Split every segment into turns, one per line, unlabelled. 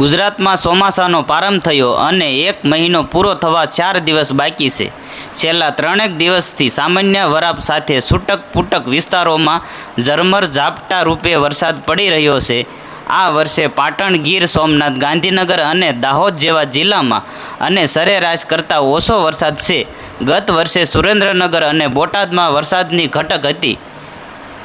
ગુજરાતમાં ચોમાસાનો પ્રારંભ થયો અને 1 મહિનો પૂરો થવા 4 દિવસ બાકી છે। છેલ્લા 3 દિવસથી સામાન્ય વરાપ સાથે છૂટક પૂટક વિસ્તારોમાં ઝરમર ઝાપટા રૂપે વરસાદ પડી રહ્યો છે। આ વર્ષે પાટણ, ગીર સોમનાથ, ગાંધીનગર અને દાહોદ જેવા જિલ્લામાં અને સરેરાશ કરતાં ઓછો વરસાદ છે। ગત વર્ષે સુરેન્દ્રનગર અને બોટાદમાં વરસાદની ઘટક હતી,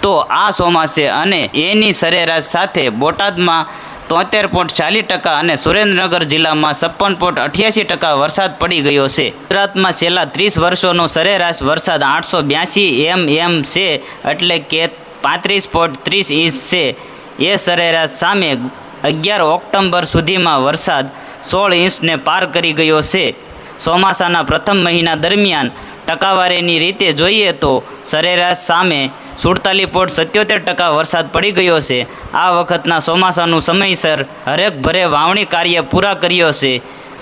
તો આ ચોમાસે અને એની સરેરાશ સાથે બોટાદમાં 73.40% અને સુરેન્દ્રનગર જિલ્લામાં 56.88% વરસાદ પડી ગયો છે। ગુજરાતમાં છેલ્લા 30 વર્ષોનો સરેરાશ વરસાદ 882 mm છે, એટલે કે 35.30 ઇંચ છે। એ સરેરાશ સામે 11 ઓક્ટોબર સુધીમાં વરસાદ 16 ઇંચને પાર કરી ગયો છે। ચોમાસાના પ્રથમ મહિના દરમિયાન ટકાવારીની રીતે જોઈએ તો સરેરાશ સામે 47.77% વરસાદ પડી ગયો છે। આ વખતના ચોમાસાનું સમયસર હરેકભરે વાવણી કાર્ય પૂરા કર્યો છે।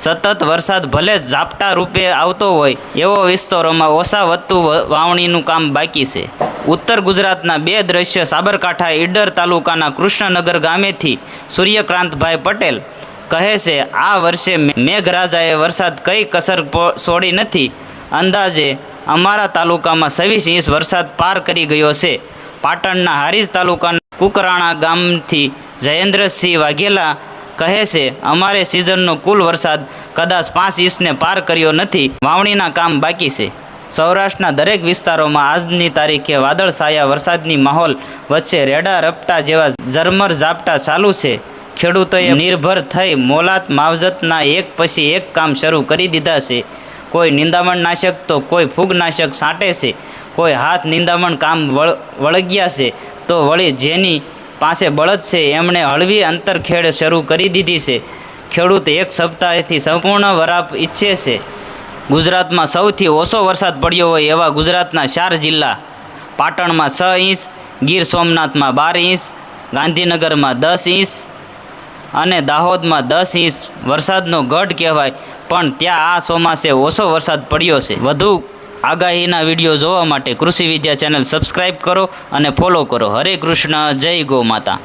સતત વરસાદ ભલે ઝાપટા રૂપે આવતો હોય એવો વિસ્તારોમાં ઓછા વધતું વાવણીનું કામ બાકી છે। ઉત્તર ગુજરાતના 2 દ્રશ્ય સાબરકાંઠા ઈડર તાલુકાના કૃષ્ણનગર ગામેથી સૂર્યકાંતભાઈ પટેલ કહે છે, આ વર્ષે મેઘરાજાએ વરસાદ કઈ કસર છોડી નથી। અંદાજે અમારા તાલુકામાં 26 ઇંચ વરસાદ પાર કરી ગયો છે। પાટણના હારીજ તાલુકાના કુકરાણા ગામથી જયેન્દ્રસિંહ વાઘેલા કહે છે, અમારે સિઝનનો કુલ વરસાદ કદાચ 5 ઇંચને પાર કર્યો નથી, વાવણીના કામ બાકી છે। સૌરાષ્ટ્રના દરેક વિસ્તારોમાં આજની તારીખે વાદળછાયા વરસાદની માહોલ વચ્ચે રેડા રપટા જેવા ઝરમર ઝાપટા ચાલુ છે। ખેડૂતોએ નિર્ભર થઈ મોલાત માવજતના એક પછી એક કામ શરૂ કરી દીધા છે। કોઈ નિંદામણ નાશક તો કોઈ ફૂગનાશક છાંટે છે, કોઈ હાથ નિંદામણ કામ વળગ્યા છે, તો વળી જેની પાસે બળદ છે એમણે હળવી અંતરખેડ શરૂ કરી દીધી છે। ખેડૂત એક સપ્તાહથી સંપૂર્ણ વરાપ ઈચ્છે છે। ગુજરાતમાં સૌથી ઓછો વરસાદ પડ્યો હોય એવા ગુજરાતના 4 જિલ્લા: પાટણમાં 6 ઇંચ, ગીર સોમનાથમાં 12 ઇંચ, ગાંધીનગરમાં 10 ઇંચ અને દાહોદમાં 10 ઇંચ વરસાદનો ગઢ કહેવાય, પણ ત્યાં આ ચોમાસે ઓછો વરસાદ પડ્યો છે। વધુ આગાહીના વિડીયો જોવા માટે કૃષિ વિદ્યા ચેનલ સબસ્ક્રાઈબ કરો અને ફોલો કરો। હરે કૃષ્ણ, જય ગૌ માતા।